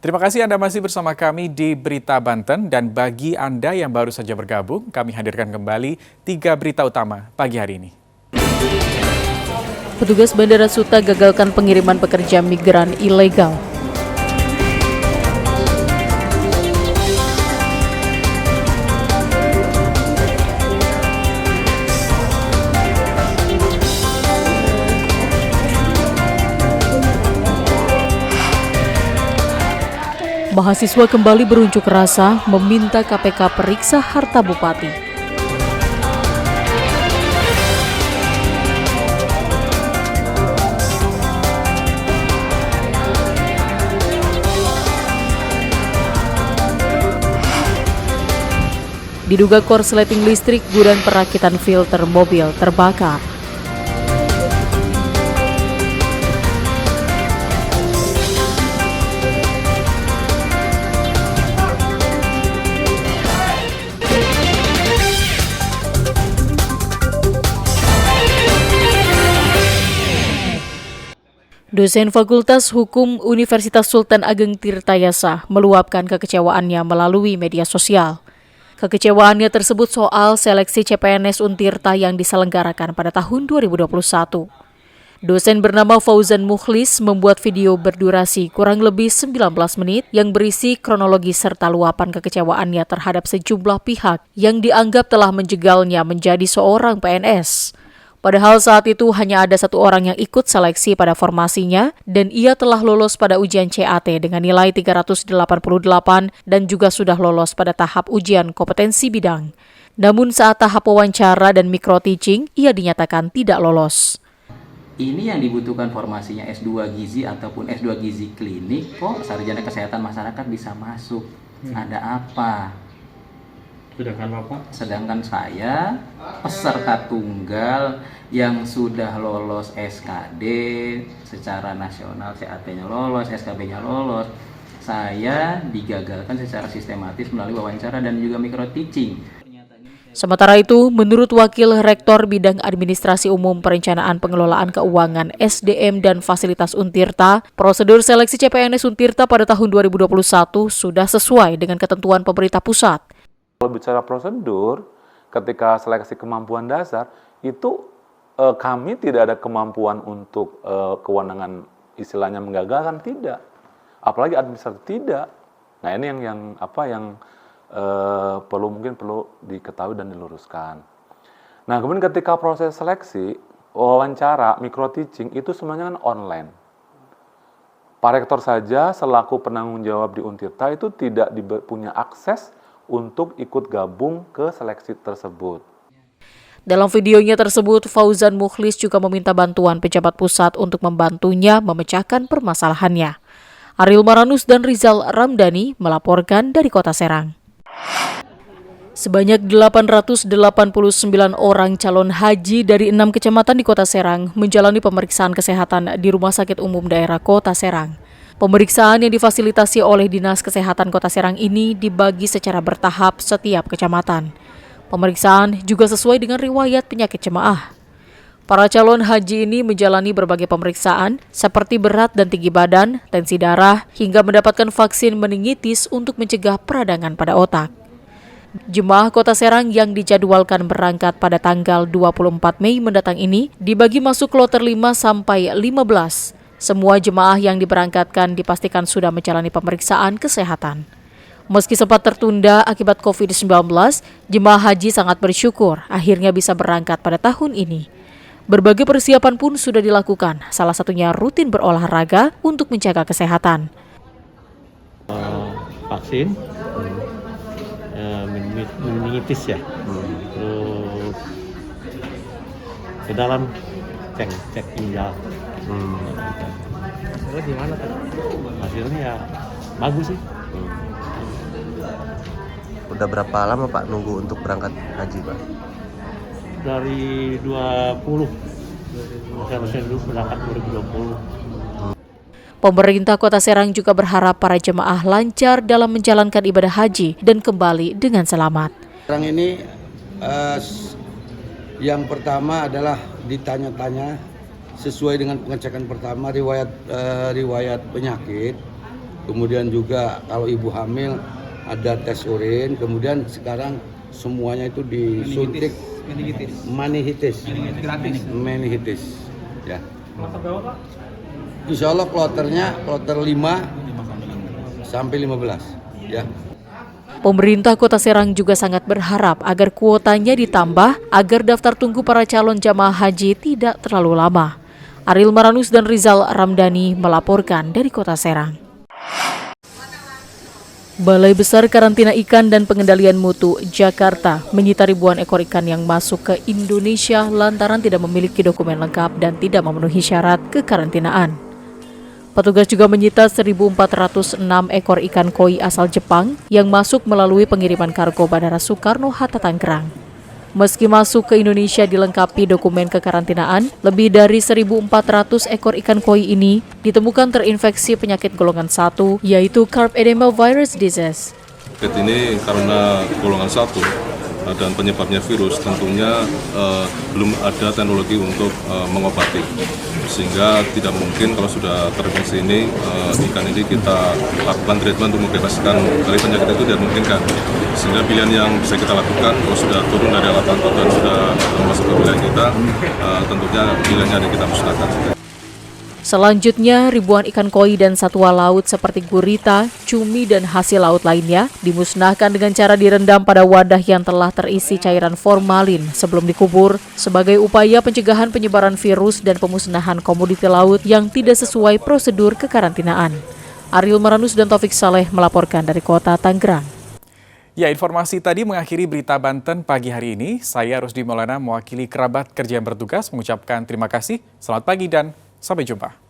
Terima kasih Anda masih bersama kami di Berita Banten, dan bagi Anda yang baru saja bergabung, kami hadirkan kembali 3 berita utama pagi hari ini. Petugas Bandara Suta gagalkan pengiriman pekerja migran ilegal. Mahasiswa kembali berunjuk rasa meminta KPK periksa harta bupati. Diduga korsleting listrik, gudang perakitan filter mobil terbakar. Dosen Fakultas Hukum Universitas Sultan Ageng Tirtayasa meluapkan kekecewaannya melalui media sosial. Kekecewaannya tersebut soal seleksi CPNS Untirta yang diselenggarakan pada tahun 2021. Dosen bernama Fauzan Mukhlis membuat video berdurasi kurang lebih 19 menit yang berisi kronologi serta luapan kekecewaannya terhadap sejumlah pihak yang dianggap telah menjegalnya menjadi seorang PNS. Padahal saat itu hanya ada satu orang yang ikut seleksi pada formasinya dan ia telah lolos pada ujian CAT dengan nilai 388 dan juga sudah lolos pada tahap ujian kompetensi bidang. Namun saat tahap wawancara dan micro teaching, ia dinyatakan tidak lolos. Ini yang dibutuhkan formasinya S2 Gizi ataupun S2 Gizi Klinik, kok Sarjana Kesehatan Masyarakat bisa masuk. Ada apa? Sedangkan saya peserta tunggal yang sudah lolos SKD secara nasional, CAT-nya lolos, SKB-nya lolos, saya digagalkan secara sistematis melalui wawancara dan juga micro teaching. Sementara itu, menurut Wakil Rektor Bidang Administrasi Umum Perencanaan Pengelolaan Keuangan SDM dan Fasilitas Untirta, prosedur seleksi CPNS Untirta pada tahun 2021 sudah sesuai dengan ketentuan pemerintah pusat. Kalau bicara prosedur, ketika seleksi kemampuan dasar, itu kami tidak ada kemampuan untuk kewenangan istilahnya menggagalkan, tidak. Apalagi administratif tidak. Nah ini yang perlu diketahui dan diluruskan. Nah kemudian ketika proses seleksi, wawancara, micro teaching itu semuanya kan online. Pak Rektor saja selaku penanggung jawab di Untirta itu tidak punya akses untuk ikut gabung ke seleksi tersebut. Dalam videonya tersebut, Fauzan Mukhlis juga meminta bantuan pejabat pusat untuk membantunya memecahkan permasalahannya. Ariel Maranus dan Rizal Ramdhani melaporkan dari Kota Serang. Sebanyak 889 orang calon haji dari 6 kecamatan di Kota Serang menjalani pemeriksaan kesehatan di Rumah Sakit Umum Daerah Kota Serang. Pemeriksaan yang difasilitasi oleh Dinas Kesehatan Kota Serang ini dibagi secara bertahap setiap kecamatan. Pemeriksaan juga sesuai dengan riwayat penyakit jemaah. Para calon haji ini menjalani berbagai pemeriksaan seperti berat dan tinggi badan, tensi darah, hingga mendapatkan vaksin meningitis untuk mencegah peradangan pada otak. Jemaah Kota Serang yang dijadwalkan berangkat pada tanggal 24 Mei mendatang ini dibagi masuk kloter 5 sampai 15. Semua jemaah yang diberangkatkan dipastikan sudah menjalani pemeriksaan kesehatan. Meski sempat tertunda akibat COVID-19, jemaah haji sangat bersyukur akhirnya bisa berangkat pada tahun ini. Berbagai persiapan pun sudah dilakukan, salah satunya rutin berolahraga untuk menjaga kesehatan. Vaksin, meningitis ya, terus ke dalam cek ginjal. Hasilnya gimana kan? Hasilnya ya bagus sih. Udah berapa lama Pak nunggu untuk berangkat haji Pak? Dari 20. Saya dulu berangkat 2020. Pemerintah Kota Serang juga berharap para jemaah lancar dalam menjalankan ibadah haji dan kembali dengan selamat. Sekarang ini yang pertama adalah ditanya-tanya sesuai dengan pengecekan pertama riwayat penyakit, kemudian juga kalau ibu hamil ada tes urin, kemudian sekarang semuanya itu disuntik meningitis. Ya. Insya Allah kloter 5 sampai 15. Ya. Pemerintah Kota Serang juga sangat berharap agar kuotanya ditambah agar daftar tunggu para calon jamaah haji tidak terlalu lama. Ariel Maranus dan Rizal Ramdhani melaporkan dari Kota Serang. Balai Besar Karantina Ikan dan Pengendalian Mutu Jakarta menyita ribuan ekor ikan yang masuk ke Indonesia lantaran tidak memiliki dokumen lengkap dan tidak memenuhi syarat kekarantinaan. Petugas juga menyita 1.406 ekor ikan koi asal Jepang yang masuk melalui pengiriman kargo Bandara Soekarno-Hatta Tangerang. Meski masuk ke Indonesia dilengkapi dokumen kekarantinaan, lebih dari 1.400 ekor ikan koi ini ditemukan terinfeksi penyakit golongan 1, yaitu Carp Edema Virus Disease. Penyakit ini karena golongan 1 dan penyebabnya virus, tentunya belum ada teknologi untuk mengobati. Sehingga tidak mungkin kalau sudah terinfeksi ini, ikan ini kita lakukan treatment untuk membebaskan dari penyakit itu tidak memungkinkan. Sehingga pilihan yang bisa kita lakukan kalau sudah turun dari alat tangkap dan sudah masuk ke wilayah kita, tentunya pilihannya ada kita musnahkan. Selanjutnya, ribuan ikan koi dan satwa laut seperti gurita, cumi, dan hasil laut lainnya dimusnahkan dengan cara direndam pada wadah yang telah terisi cairan formalin sebelum dikubur sebagai upaya pencegahan penyebaran virus dan pemusnahan komoditi laut yang tidak sesuai prosedur kekarantinaan. Ariel Maranus dan Taufik Saleh melaporkan dari Kota Tangerang. Ya, informasi tadi mengakhiri berita Banten pagi hari ini. Saya Rusdi Maulana mewakili kerabat kerja yang bertugas mengucapkan terima kasih. Selamat pagi dan sampai jumpa.